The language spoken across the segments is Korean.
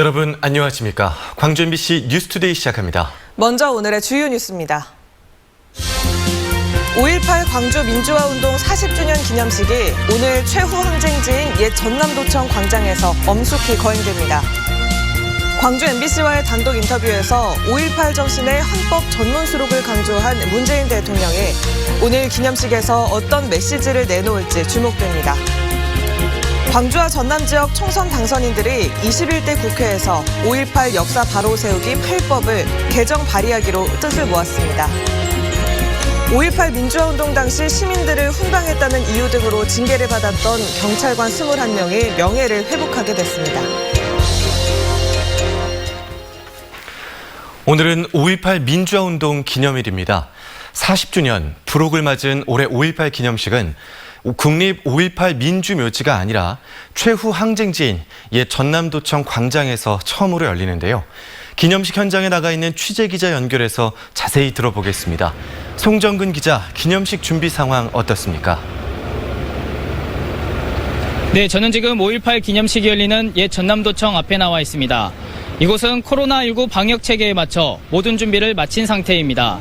여러분 안녕하십니까? 광주 MBC 뉴스투데이 시작합니다. 먼저 오늘의 주요 뉴스입니다. 5.18 광주 민주화운동 40주년 기념식이 오늘 최후 항쟁지인 옛 전남도청 광장에서 엄숙히 거행됩니다. 광주 MBC와의 단독 인터뷰에서 5.18 정신의 헌법 전문 수록을 강조한 문재인 대통령이 오늘 기념식에서 어떤 메시지를 내놓을지 주목됩니다. 광주와 전남 지역 총선 당선인들이 21대 국회에서 5.18 역사 바로 세우기 8법을 개정 발의하기로 뜻을 모았습니다. 5.18 민주화운동 당시 시민들을 훈방했다는 이유 등으로 징계를 받았던 경찰관 21명이 명예를 회복하게 됐습니다. 오늘은 5.18 민주화운동 기념일입니다. 40주년 불혹을 맞은 올해 5.18 기념식은 국립 5.18 민주묘지가 아니라 최후 항쟁지인 옛 전남도청 광장에서 처음으로 열리는데요. 기념식 현장에 나가 있는 취재기자 연결해서 자세히 들어보겠습니다. 송정근 기자, 기념식 준비 상황 어떻습니까? 네, 저는 지금 5.18 기념식이 열리는 옛 전남도청 앞에 나와 있습니다. 이곳은 코로나19 방역 체계에 맞춰 모든 준비를 마친 상태입니다.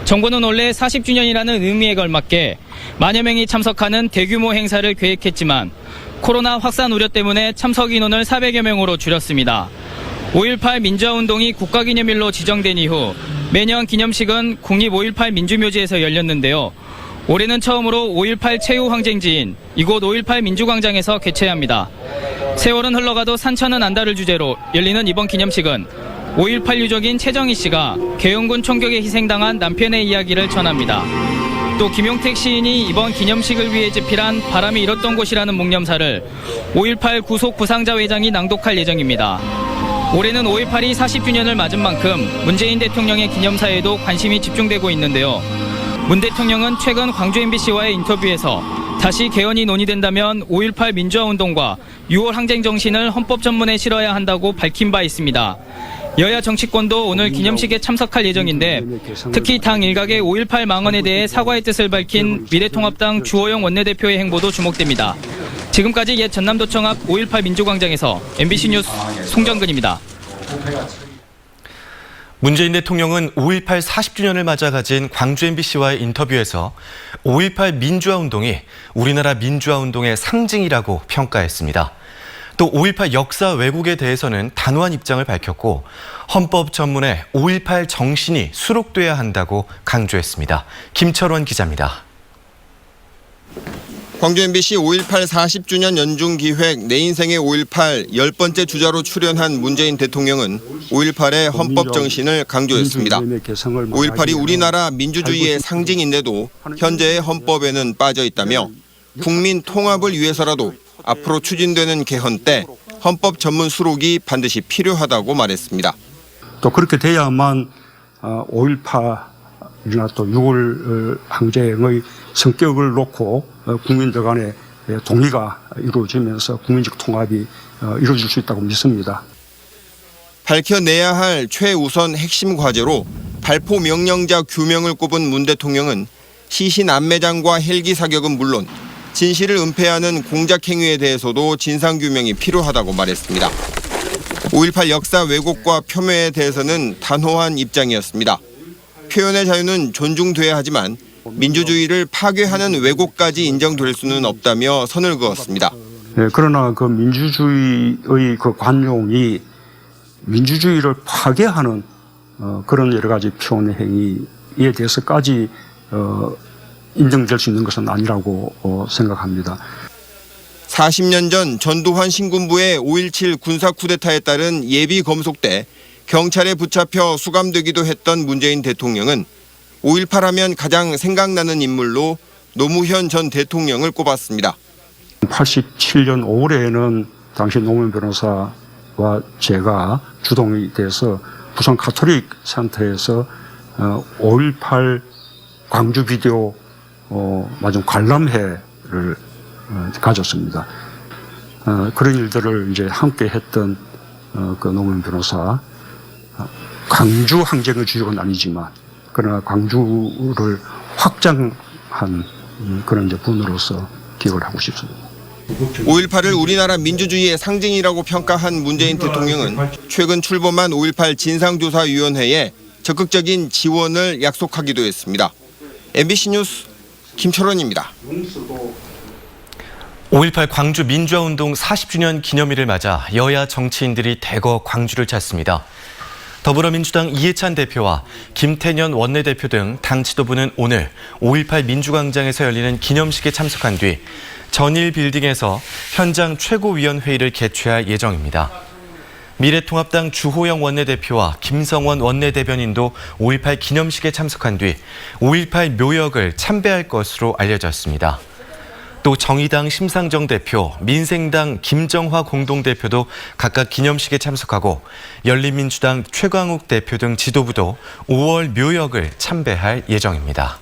정부는 원래 40주년이라는 의미에 걸맞게 만여 명이 참석하는 대규모 행사를 계획했지만 코로나 확산 우려 때문에 참석 인원을 400여 명으로 줄였습니다. 5.18 민주화운동이 국가기념일로 지정된 이후 매년 기념식은 국립 5.18 민주묘지에서 열렸는데요. 올해는 처음으로 5.18 최후 항쟁지인 이곳 5.18 민주광장에서 개최합니다. 세월은 흘러가도 산천은 안다를 주제로 열리는 이번 기념식은 5.18 유족인 최정희 씨가 계엄군 총격에 희생당한 남편의 이야기를 전합니다. 또 김용택 시인이 이번 기념식을 위해 집필한 바람이 일었던 곳이라는 묵념사를 5.18 구속 부상자 회장이 낭독할 예정입니다. 올해는 5.18이 40주년을 맞은 만큼 문재인 대통령의 기념사에도 관심이 집중되고 있는데요. 문 대통령은 최근 광주 MBC와의 인터뷰에서 다시 개헌이 논의된다면 5.18 민주화운동과 6월 항쟁 정신을 헌법 전문에 실어야 한다고 밝힌 바 있습니다. 여야 정치권도 오늘 기념식에 참석할 예정인데 특히 당 일각의 5.18 망언에 대해 사과의 뜻을 밝힌 미래통합당 주호영 원내대표의 행보도 주목됩니다. 지금까지 옛 전남도청 앞 5.18 민주광장에서 MBC 뉴스 송정근입니다. 문재인 대통령은 5.18 40주년을 맞아 가진 광주 MBC와의 인터뷰에서 5.18 민주화운동이 우리나라 민주화운동의 상징이라고 평가했습니다. 또 5.18 역사 왜곡에 대해서는 단호한 입장을 밝혔고 헌법 전문에 5.18 정신이 수록돼야 한다고 강조했습니다. 김철원 기자입니다. 광주 MBC 5.18 40주년 연중기획 내 인생의 5.18 10번째 주자로 출연한 문재인 대통령은 5.18의 헌법 정신을 강조했습니다. 5.18이 우리나라 민주주의의 상징인데도 현재의 헌법에는 빠져 있다며 국민 통합을 위해서라도 앞으로 추진되는 개헌 때 헌법 전문 수록이 반드시 필요하다고 말했습니다. 또 그렇게 돼야만 5.18이나 또 6월 항쟁의 성격을 놓고 국민들 간의 동의가 이루어지면서 국민적 통합이 이루어질 수 있다고 믿습니다. 밝혀내야 할 최우선 핵심 과제로 발포 명령자 규명을 꼽은 문 대통령은 시신 안매장과 헬기 사격은 물론 진실을 은폐하는 공작 행위에 대해서도 진상규명이 필요하다고 말했습니다. 5.18 역사 왜곡과 폄훼에 대해서는 단호한 입장이었습니다. 표현의 자유는 존중돼야 하지만 민주주의를 파괴하는 왜곡까지 인정될 수는 없다며 선을 그었습니다. 네, 그러나 그 민주주의의 그 관용이 민주주의를 파괴하는 그런 여러 가지 표현 행위에 대해서까지 인정될 수 있는 것은 아니라고 생각합니다. 40년 전 전두환 신군부의 5.17 군사 쿠데타에 따른 예비 검속 때 경찰에 붙잡혀 수감되기도 했던 문재인 대통령은 5.18 하면 가장 생각나는 인물로 노무현 전 대통령을 꼽았습니다. 87년 5월에는 당시 노무현 변호사와 제가 주동이 돼서 부산 가톨릭 센터에서 5.18 광주 비디오 마지막 관람회를 가졌습니다. 그런 일들을 이제 함께 했던 그 노무현 변호사, 광주 항쟁의 주역은 아니지만 그러나 광주를 확장한 그런 이제 분으로서 기억을 하고 싶습니다. 5.18을 우리나라 민주주의의 상징이라고 평가한 문재인 대통령은 최근 출범한 5.18 진상조사위원회에 적극적인 지원을 약속하기도 했습니다. MBC 뉴스 김철원입니다. 5.18 광주 민주화운동 40주년 기념일을 맞아 여야 정치인들이 대거 광주를 찾습니다. 더불어민주당 이해찬 대표와 김태년 원내대표 등 당 지도부는 오늘 5.18 민주광장에서 열리는 기념식에 참석한 뒤 전일 빌딩에서 현장 최고위원회의를 개최할 예정입니다. 미래통합당 주호영 원내대표와 김성원 원내대변인도 5.18 기념식에 참석한 뒤 5.18 묘역을 참배할 것으로 알려졌습니다. 또 정의당 심상정 대표, 민생당 김정화 공동대표도 각각 기념식에 참석하고 열린민주당 최광욱 대표 등 지도부도 5월 묘역을 참배할 예정입니다.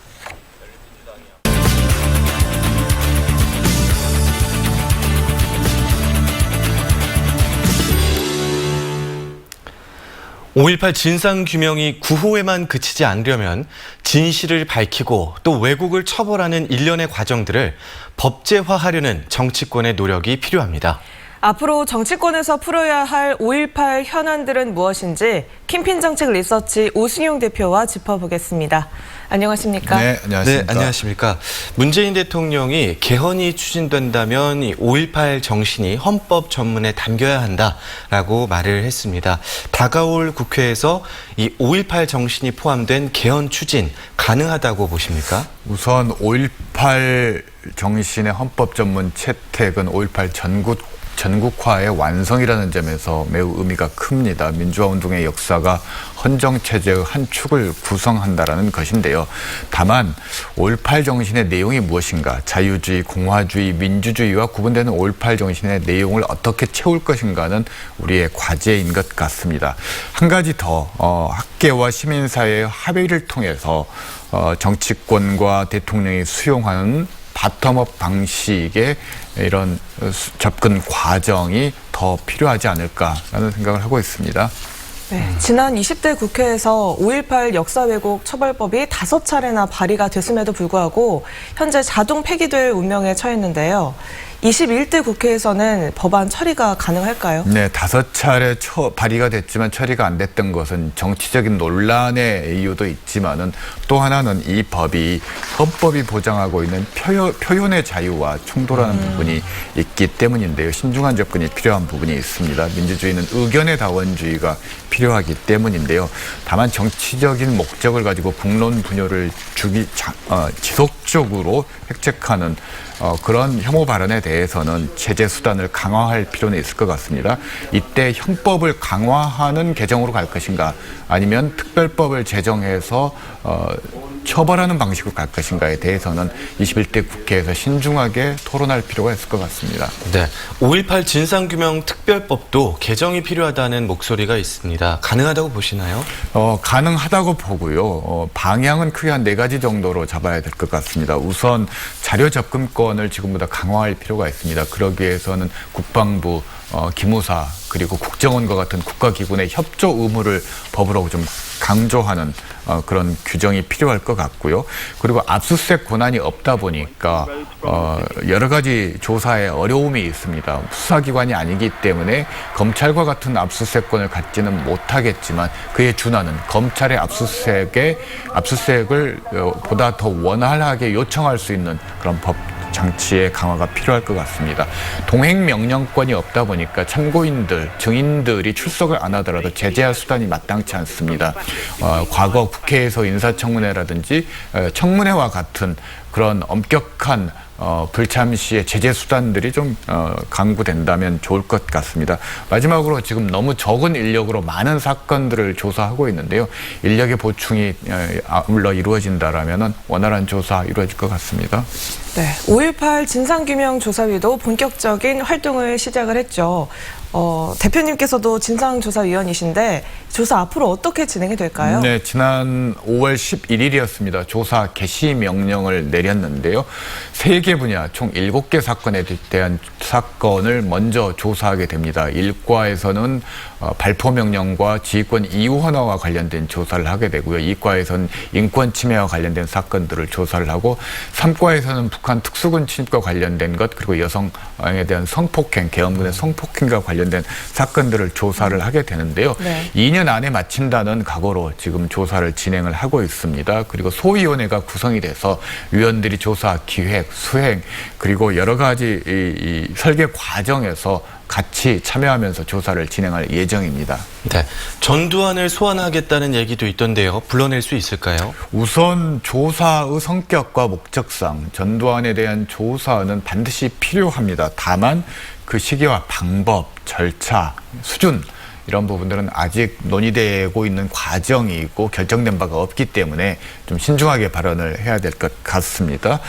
(5.18) 진상규명이 구호에만 그치지 않으려면 진실을 밝히고 또 왜곡을 처벌하는 일련의 과정들을 법제화하려는 정치권의 노력이 필요합니다. 앞으로 정치권에서 풀어야 할 5.18 현안들은 무엇인지 캠핑 정책 리서치 오승용 대표와 짚어보겠습니다. 안녕하십니까? 네, 안녕하십니까? 네, 안녕하십니까? 문재인 대통령이 개헌이 추진된다면 이 5.18 정신이 헌법 전문에 담겨야 한다라고 말을 했습니다. 다가올 국회에서 이 5.18 정신이 포함된 개헌 추진 가능하다고 보십니까? 우선 5.18 정신의 헌법 전문 채택은 5.18 전국화의 완성이라는 점에서 매우 의미가 큽니다. 민주화운동의 역사가 헌정체제의 한 축을 구성한다는 것인데요. 다만 5.18 정신의 내용이 무엇인가, 자유주의, 공화주의, 민주주의와 구분되는 5.18 정신의 내용을 어떻게 채울 것인가는 우리의 과제인 것 같습니다. 한 가지 더 학계와 시민사회의 합의를 통해서 정치권과 대통령이 수용하는 바텀업 방식의 이런 접근 과정이 더 필요하지 않을까라는 생각을 하고 있습니다. 네, 지난 20대 국회에서 5.18 역사 왜곡 처벌법이 5차례나 발의가 됐음에도 불구하고 현재 자동 폐기될 운명에 처했는데요. 21대 국회에서는 법안 처리가 가능할까요? 네, 5차례 발의가 됐지만 처리가 안 됐던 것은 정치적인 논란의 이유도 있지만은 또 하나는 이 법이 헌법이 보장하고 있는 표현의 자유와 충돌하는 부분이 있기 때문인데요. 신중한 접근이 필요한 부분이 있습니다. 민주주의는 의견의 다원주의가 필요하기 때문인데요. 다만 정치적인 목적을 가지고 국론 분열을 지속적으로 획책하는 그런 혐오 발언에 대해서는 제재 수단을 강화할 필요는 있을 것 같습니다. 이때 형법을 강화하는 개정으로 갈 것인가, 아니면 특별법을 제정해서 처벌하는 방식으로 갈 것인가에 대해서는 21대 국회에서 신중하게 토론할 필요가 있을 것 같습니다. 네, 5.18 진상규명 특별법도 개정이 필요하다는 목소리가 있습니다. 가능하다고 보시나요? 가능하다고 보고요. 방향은 크게 한 4가지 정도로 잡아야 될 것 같습니다. 우선 자료 접근권을 지금보다 강화할 필요가 있습니다. 그러기 위해서는 국방부, 기무사, 그리고 국정원과 같은 국가기관의 협조 의무를 법으로 좀 강조하는 그런 규정이 필요할 것 같고요. 그리고 압수수색 권한이 없다 보니까 여러 가지 조사에 어려움이 있습니다. 수사기관이 아니기 때문에 검찰과 같은 압수수색권을 갖지는 못하겠지만 그에 준하는 검찰의 압수수색을 보다 더 원활하게 요청할 수 있는 그런 법 장치의 강화가 필요할 것 같습니다. 동행명령권이 없다 보니까 참고인들, 증인들이 출석을 안 하더라도 제재할 수단이 마땅치 않습니다. 과거 국회에서 인사청문회라든지 청문회와 같은 그런 엄격한 불참 시의 제재 수단들이 좀 강구된다면 좋을 것 같습니다. 마지막으로 지금 너무 적은 인력으로 많은 사건들을 조사하고 있는데요. 인력의 보충이 아울러 이루어진다라면 원활한 조사 이루어질 것 같습니다. 네, 5.18 진상규명조사위도 본격적인 활동을 시작을 했죠. 대표님께서도 진상조사위원이신데 조사 앞으로 어떻게 진행이 될까요? 네, 지난 5월 11일이었습니다. 조사 개시 명령을 내렸는데요. 3개 분야, 총 7개 사건에 대한 사건을 먼저 조사하게 됩니다. 1과에서는 발포 명령과 지휘권 이유 헌화와 관련된 조사를 하게 되고요. 2과에서는 인권 침해와 관련된 사건들을 조사를 하고 3과에서는 북한 특수군 침입과 관련된 것, 그리고 여성에 대한 성폭행, 계엄군의 성폭행과 관련된 사건들을 조사를 하게 되는데요. 네. 2년 안에 마친다는 각오로 지금 조사를 진행을 하고 있습니다. 그리고 소위원회가 구성이 돼서 위원들이 조사 기획, 수행, 그리고 여러 가지 이 설계 과정에서 같이 참여하면서 조사를 진행할 예정입니다. 네, 전두환을 소환하겠다는 얘기도 있던데요. 불러낼 수 있을까요? 우선 조사의 성격과 목적상 전두환에 대한 조사는 반드시 필요합니다. 다만 그 시기와 방법, 절차, 수준 이런 부분들은 아직 논의되고 있는 과정이 있고 결정된 바가 없기 때문에 좀 신중하게 발언을 해야 될 것 같습니다.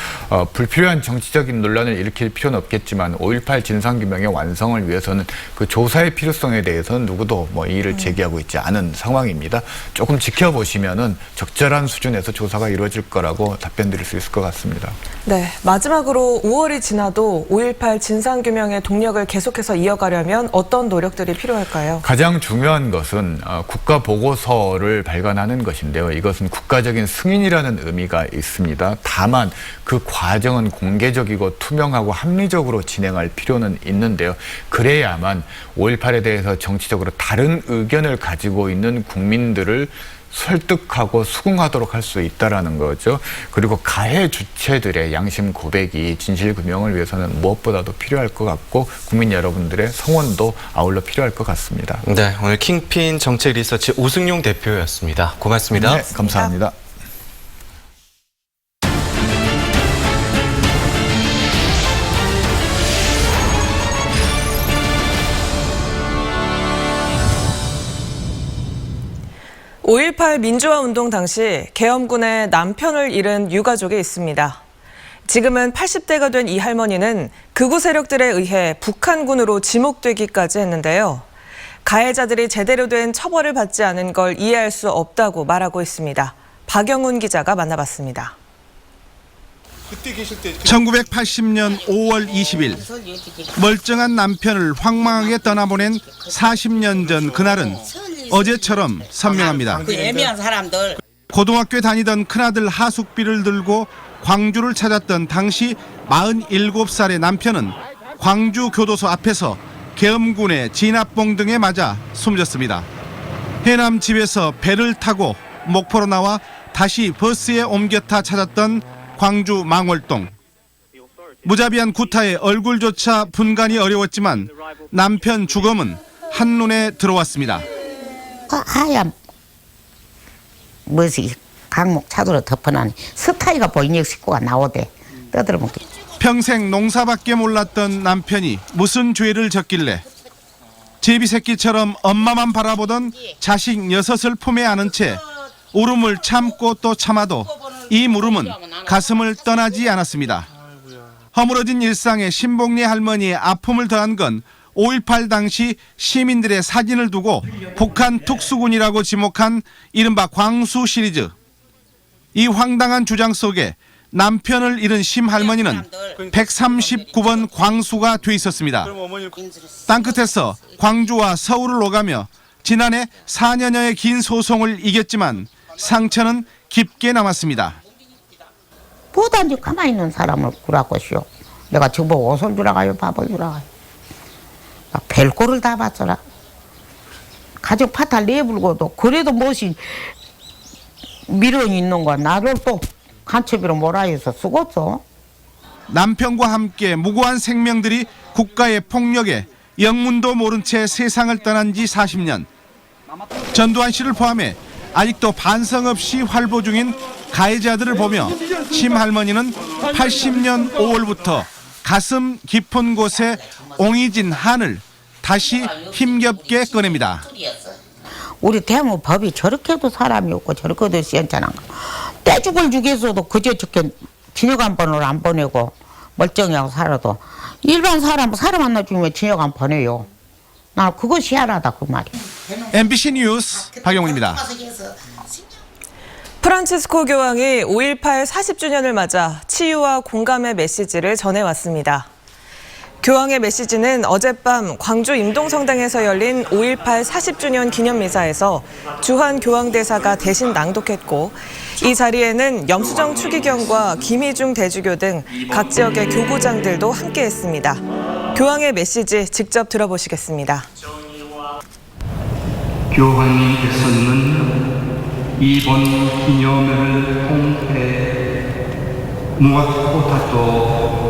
불필요한 정치적인 논란을 일으킬 필요는 없겠지만 5.18 진상규명의 완성을 위해서는 그 조사의 필요성에 대해서는 누구도 뭐 이의를 제기하고 있지 않은 상황입니다. 조금 지켜보시면은 적절한 수준에서 조사가 이루어질 거라고 답변 드릴 수 있을 것 같습니다. 네, 마지막으로 5월이 지나도 5.18 진상규명의 동력을 계속해서 이어가려면 어떤 노력들이 필요할까요? 가장 중요한 것은 국가보고서를 발간하는 것인데요. 이것은 국가적인 승인이라는 의미가 있습니다. 다만 그 과정은 공개적이고 투명하고 합리적으로 진행할 필요는 있는데요. 그래야만 5.18에 대해서 정치적으로 다른 의견을 가지고 있는 국민들을 설득하고 수긍하도록 할 수 있다라는 거죠. 그리고 가해 주체들의 양심 고백이 진실 규명을 위해서는 무엇보다도 필요할 것 같고 국민 여러분들의 성원도 아울러 필요할 것 같습니다. 네, 오늘 킹핀 정책 리서치 오승용 대표였습니다. 고맙습니다. 네, 감사합니다. (5.18) 민주화 운동 당시 계엄군의 남편을 잃은 유가족이 있습니다. 지금은 80대가 된 이 할머니는 극우 세력들에 의해 북한군으로 지목되기까지 했는데요. 가해자들이 제대로 된 처벌을 받지 않은 걸 이해할 수 없다고 말하고 있습니다. 박영훈 기자가 만나봤습니다. 1980년 5월 20일 멀쩡한 남편을 황망하게 떠나보낸 40년 전 그날은 어제처럼 선명합니다. 그 애매한 사람들. 고등학교에 다니던 큰아들 하숙비를 들고 광주를 찾았던 당시 47살의 남편은 광주 교도소 앞에서 계엄군의 진압봉 등에 맞아 숨졌습니다. 해남 집에서 배를 타고 목포로 나와 다시 버스에 옮겨 타 찾았던 광주 망월동. 무자비한 구타에 얼굴조차 분간이 어려웠지만 남편 주검은 한눈에 들어왔습니다. 하얀 뭐지 강목 차도로 덮어놨니 스타이가 보이니 식구가 나오대 떠들어먹기. 평생 농사밖에 몰랐던 남편이 무슨 죄를 졌길래 제비새끼처럼 엄마만 바라보던 자식 6을 품에 안은 채 울음을 참고 또 참아도 이 물음은 가슴을 떠나지 않았습니다. 허물어진 일상에 신봉리 할머니의 아픔을 더한 건 5.18 당시 시민들의 사진을 두고 북한 특수군이라고 지목한 이른바 광수 시리즈. 이 황당한 주장 속에 남편을 잃은 심 할머니는 139번 광수가 돼 있었습니다. 땅끝에서 광주와 서울을 오가며 지난해 4년여의 긴 소송을 이겼지만 상처는 깊게 남았습니다. 보단지 가만히 있는 사람을 구라고시오. 내가 저보고 옷을 주라가요 밥을 주라가요. 별꼴을 다 봤더라. 가족 파탈 내불고도 그래도 무엇이 미련이 있는 거야. 나를 또 간첩으로 몰아해서 죽었어. 남편과 함께 무고한 생명들이 국가의 폭력에 영문도 모른 채 세상을 떠난 지 40년. 전두환 씨를 포함해 아직도 반성 없이 활보 중인 가해자들을 보며 심 할머니는 80년 5월부터 가슴 깊은 곳에 옹이진 한을 다시 힘겹게 꺼냅니다. 우리 대한민국 법이 저렇게도 사람이 없고 저렇게도 시원찮은 거. 떼죽을 죽여서도 그저 저렇게 진역 한 번을 안 보내고 멀쩡하고 살아도 일반 사람 하나 죽으면 진역 안 보내요. 나 그거 희한하다 그 말이야. MBC 뉴스 박영훈입니다. 프란치스코 교황이 5.18 40주년을 맞아 치유와 공감의 메시지를 전해왔습니다. 교황의 메시지는 어젯밤 광주 임동성당에서 열린 5.18 40주년 기념미사에서 주한 교황대사가 대신 낭독했고 이 자리에는 염수정 추기경과 김희중 대주교 등 각 지역의 교구장들도 함께했습니다. 교황의 메시지 직접 들어보시겠습니다. 교황님께서는 이번 기념회를 통해 무엇보다도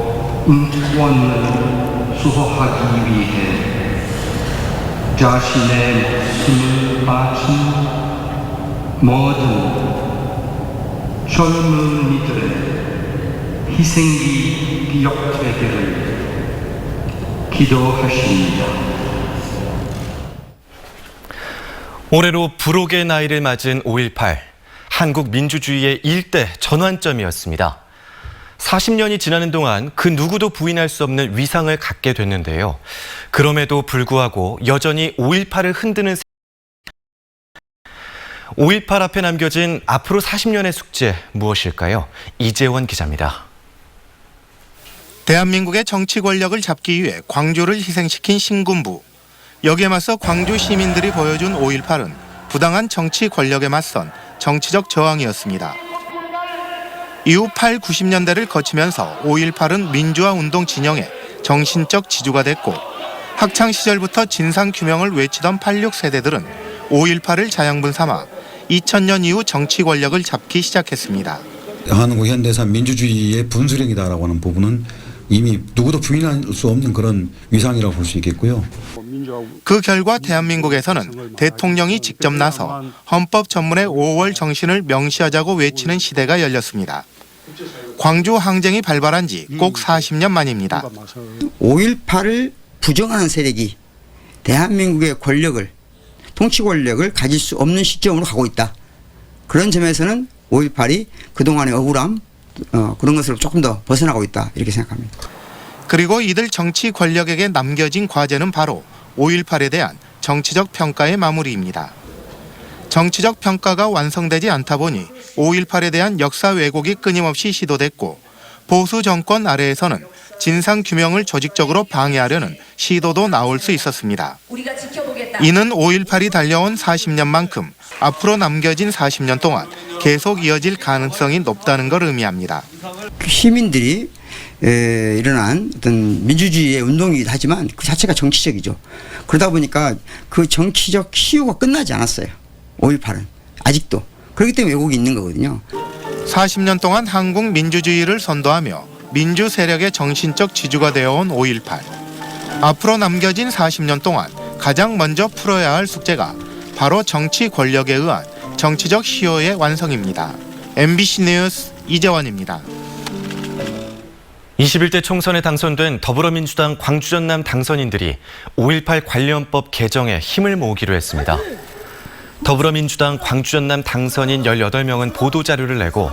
인권을 수호하기 위해 자신의 목숨을 바친 모든 젊은이들의 희생이 기억되기를 기도하십니다. 올해로 불혹의 나이를 맞은 5.18, 한국 민주주의의 일대 전환점이었습니다. 40년이 지나는 동안 그 누구도 부인할 수 없는 위상을 갖게 됐는데요. 그럼에도 불구하고 여전히 5.18을 흔드는 5.18 앞에 남겨진 앞으로 40년의 숙제 무엇일까요? 이재원 기자입니다. 대한민국의 정치 권력을 잡기 위해 광주를 희생시킨 신군부. 여기에 맞서 광주 시민들이 보여준 5.18은 부당한 정치 권력에 맞선 정치적 저항이었습니다. 이후 8, 90년대를 거치면서 5.18은 민주화 운동 진영의 정신적 지주가 됐고 학창시절부터 진상규명을 외치던 86 세대들은 5.18을 자양분 삼아 2000년 이후 정치 권력을 잡기 시작했습니다. 한국 현대사 민주주의의 분수령이다라고 하는 부분은 이미 누구도 부인할 수 없는 그런 위상이라고 볼 수 있겠고요. 그 결과 대한민국에서는 대통령이 직접 나서 헌법 전문의 5월 정신을 명시하자고 외치는 시대가 열렸습니다. 광주 항쟁이 발발한 지 꼭 40년 만입니다. 5.18을 부정하는 세력이 대한민국의 권력을, 통치 권력을 가질 수 없는 시점으로 가고 있다. 그런 점에서는 5.18이 그동안의 억울함, 그런 것으로 조금 더 벗어나고 있다 이렇게 생각합니다. 그리고 이들 정치 권력에게 남겨진 과제는 바로 5.18에 대한 정치적 평가의 마무리입니다. 정치적 평가가 완성되지 않다 보니 5.18에 대한 역사 왜곡이 끊임없이 시도됐고 보수 정권 아래에서는 진상 규명을 조직적으로 방해하려는 시도도 나올 수 있었습니다. 이는 5.18이 달려온 40년만큼 앞으로 남겨진 40년 동안 계속 이어질 가능성이 높다는 걸 의미합니다. 시민들이 일어난 어떤 민주주의의 운동이기도 하지만 그 자체가 정치적이죠. 그러다 보니까 그 정치적 시효가 끝나지 않았어요. 5.18은 아직도. 그렇기 때문에 왜곡이 있는 거거든요. 40년 동안 한국 민주주의를 선도하며 민주 세력의 정신적 지주가 되어온 5.18. 앞으로 남겨진 40년 동안 가장 먼저 풀어야 할 숙제가 바로 정치 권력에 의한 정치적 시효의 완성입니다. MBC 뉴스 이재원입니다. 21대 총선에 당선된 더불어민주당 광주 전남 당선인들이 5.18 관련법 개정에 힘을 모으기로 했습니다. 더불어민주당 광주 전남 당선인 18명은 보도자료를 내고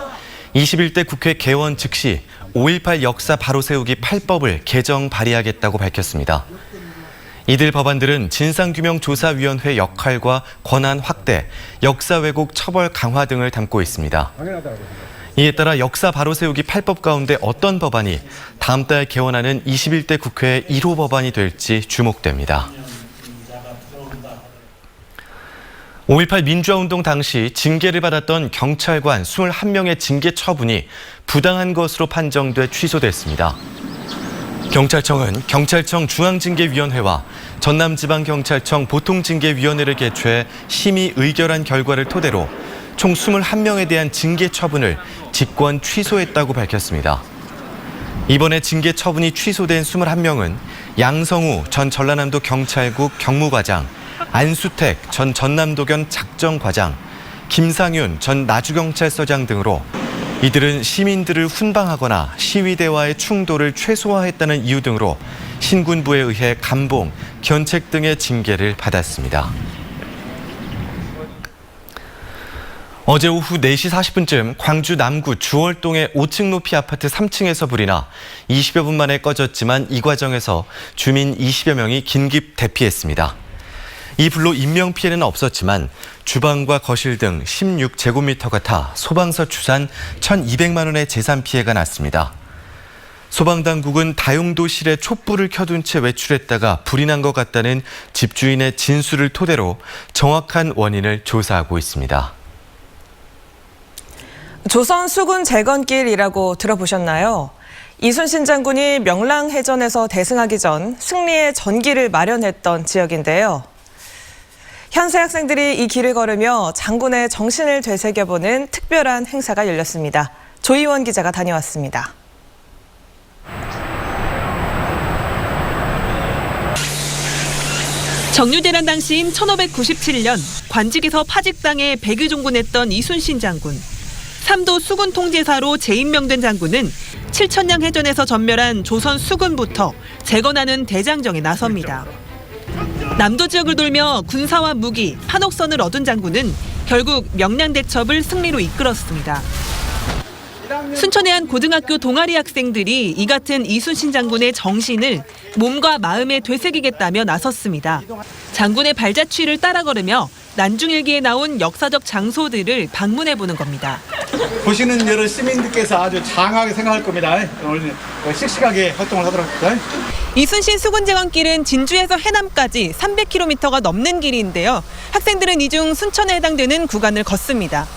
21대 국회 개원 즉시 5.18 역사 바로 세우기 8법을 개정 발의하겠다고 밝혔습니다. 이들 법안들은 진상규명조사위원회 역할과 권한 확대, 역사 왜곡 처벌 강화 등을 담고 있습니다. 이에 따라 역사 바로 세우기 8법 가운데 어떤 법안이 다음 달 개원하는 21대 국회의 1호 법안이 될지 주목됩니다. 5.18 민주화운동 당시 징계를 받았던 경찰관 21명의 징계 처분이 부당한 것으로 판정돼 취소됐습니다. 경찰청은 경찰청 중앙징계위원회와 전남지방경찰청 보통징계위원회를 개최해 심의 의결한 결과를 토대로 총 21명에 대한 징계 처분을 직권 취소했다고 밝혔습니다. 이번에 징계 처분이 취소된 21명은 양성우 전 전라남도 경찰국 경무과장, 안수택 전 전남도견 작정과장, 김상윤 전 나주경찰서장 등으로 이들은 시민들을 훈방하거나 시위대와의 충돌을 최소화했다는 이유 등으로 신군부에 의해 감봉, 견책 등의 징계를 받았습니다. 어제 오후 4시 40분쯤 광주 남구 주월동의 5층 높이 아파트 3층에서 불이 나 20여 분 만에 꺼졌지만 이 과정에서 주민 20여 명이 긴급 대피했습니다. 이 불로 인명피해는 없었지만 주방과 거실 등 16제곱미터가 타 소방서 추산 1,200만 원의 재산 피해가 났습니다. 소방당국은 다용도실에 촛불을 켜둔 채 외출했다가 불이 난 것 같다는 집주인의 진술을 토대로 정확한 원인을 조사하고 있습니다. 조선 수군 재건길이라고 들어보셨나요? 이순신 장군이 명랑해전에서 대승하기 전 승리의 전기를 마련했던 지역인데요. 현세 학생들이 이 길을 걸으며 장군의 정신을 되새겨보는 특별한 행사가 열렸습니다. 조희원 기자가 다녀왔습니다. 정유대란 당시인 1597년 관직에서 파직당해 백의종군했던 이순신 장군. 3도 수군 통제사로 재임명된 장군은 7천량 해전에서 전멸한 조선 수군부터 재건하는 대장정에 나섭니다. 남도 지역을 돌며 군사와 무기, 판옥선을 얻은 장군은 결국 명량대첩을 승리로 이끌었습니다. 순천의 한 고등학교 동아리 학생들이 이 같은 이순신 장군의 정신을 몸과 마음에 되새기겠다며 나섰습니다. 장군의 발자취를 따라 걸으며 난중일기에 나온 역사적 장소들을 방문해보는 겁니다. 보시는 여러 시민들께서 아주 장하게 생각할 겁니다. 오늘 씩씩하게 활동을 하도록 합니다. 이순신 수군재건길은 진주에서 해남까지 300km가 넘는 길인데요. 학생들은 이 중 순천에 해당되는 구간을 걷습니다.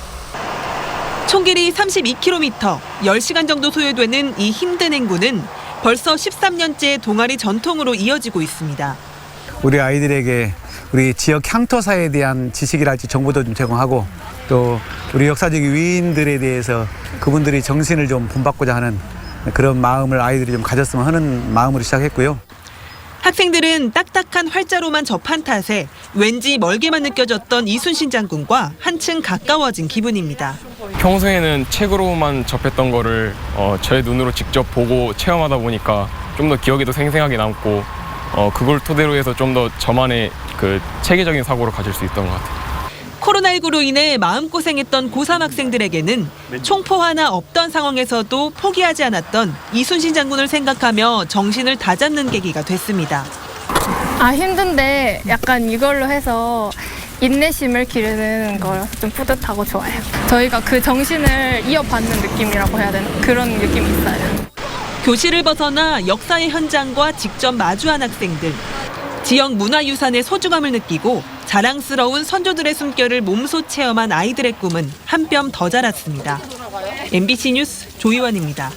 총 길이 32km, 10시간 정도 소요되는 이 힘든 행군은 벌써 13년째 동아리 전통으로 이어지고 있습니다. 우리 아이들에게 우리 지역 향토사에 대한 지식이랄지 정보도 좀 제공하고 또 우리 역사적 위인들에 대해서 그분들이 정신을 좀 본받고자 하는 그런 마음을 아이들이 좀 가졌으면 하는 마음으로 시작했고요. 학생들은 딱딱한 활자로만 접한 탓에 왠지 멀게만 느껴졌던 이순신 장군과 한층 가까워진 기분입니다. 평소에는 책으로만 접했던 거를 저의 눈으로 직접 보고 체험하다 보니까 좀 더 기억에도 생생하게 남고 그걸 토대로 해서 좀 더 저만의 그 체계적인 사고를 가질 수 있던 것 같아요. 코로나19로 인해 마음고생했던 고3 학생들에게는 총포 하나 없던 상황에서도 포기하지 않았던 이순신 장군을 생각하며 정신을 다잡는 계기가 됐습니다. 힘든데 약간 이걸로 해서 인내심을 기르는 걸 좀 뿌듯하고 좋아요. 저희가 그 정신을 이어받는 느낌이라고 해야 되나? 그런 느낌이 있어요. 교실을 벗어나 역사의 현장과 직접 마주한 학생들. 지역 문화유산의 소중함을 느끼고 자랑스러운 선조들의 숨결을 몸소 체험한 아이들의 꿈은 한 뼘 더 자랐습니다. MBC 뉴스 조희원입니다.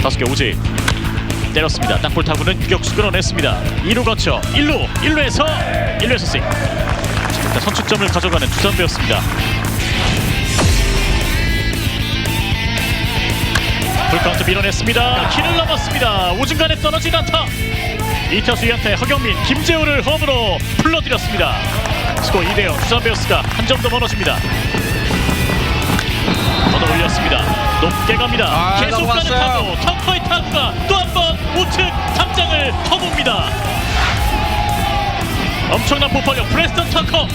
다섯 개 오지 때렸습니다. 땅볼 타구는 유격수 끌어냈습니다. 2루 거쳐 1루에서 스윙. 선취점을 가져가는 두산배였습니다. 풀카운트 밀어냈습니다. 키를 넘었습니다. 우중간에 떨어진 안타. 이타수 2안타에 허경민, 김재우를 홈으로 불러들였습니다. 스코어 2대0. 두산배어스가 한 점 더 멀어집니다. 걷어 올렸습니다. 높게 갑니다. 계속 가는 타구. 턱커의 타구가 또 한 번 우측 담장을 허봅니다. 엄청난 폭발력 프레스턴 터커.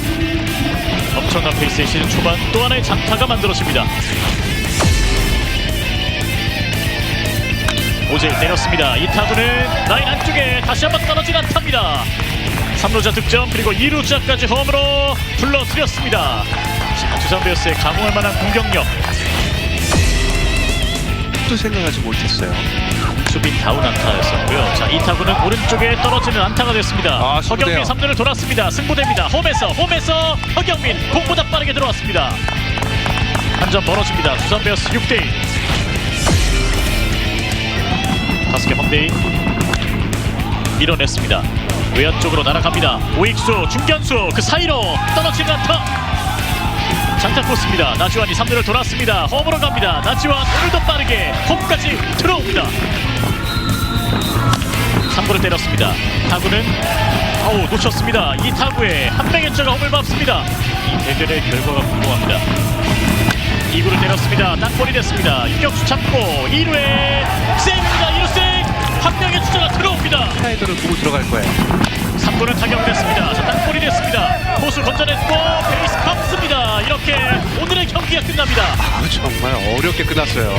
엄청난 페이스의 시즌 초반 또 하나의 장타가 만들어집니다. 오재일 때렸습니다. 이 타구는 라인 안쪽에 다시 한번 떨어진 안타입니다. 3루자 득점 그리고 2루자까지 홈으로 불러들였습니다. 두산베어스의 감흥할 만한 공격력. 또 생각하지 못했어요. 수빈 다운 안타였었고요. 자, 이 타구는 오른쪽에 떨어지는 안타가 됐습니다. 허경민 3루를 돌았습니다. 승부됩니다. 홈에서 허경민 공보다 빠르게 들어왔습니다. 한 점 멀어집니다. 두산베어스 6대1. 5개 홈데이 밀어냈습니다. 외야 쪽으로 날아갑니다. 우익수, 중견수 그 사이로 떨어지는 안타. 장타 코스입니다. 나지완이 3루를 돌았습니다. 홈으로 갑니다. 나지완 오늘도 빠르게 홈까지 들어옵니다. 3구를 때렸습니다. 타구는 놓쳤습니다. 이 타구에 한 명의 자가 홈을 밟습니다. 이 대결의 결과가 궁금합니다. 2구를 때렸습니다. 땅볼이 됐습니다. 유격수 잡고 2루에 세이브입니다. 2루 세이브. 한 명의 주자가 들어옵니다. 타이거를 보고 들어갈 거예요. 3구는 타격됐습니다. 자, 땅볼이 됐습니다. 포수 건져냈고 베이스 컵습니다. 이렇게 오늘의 경기가 끝납니다. 정말 어렵게 끝났어요.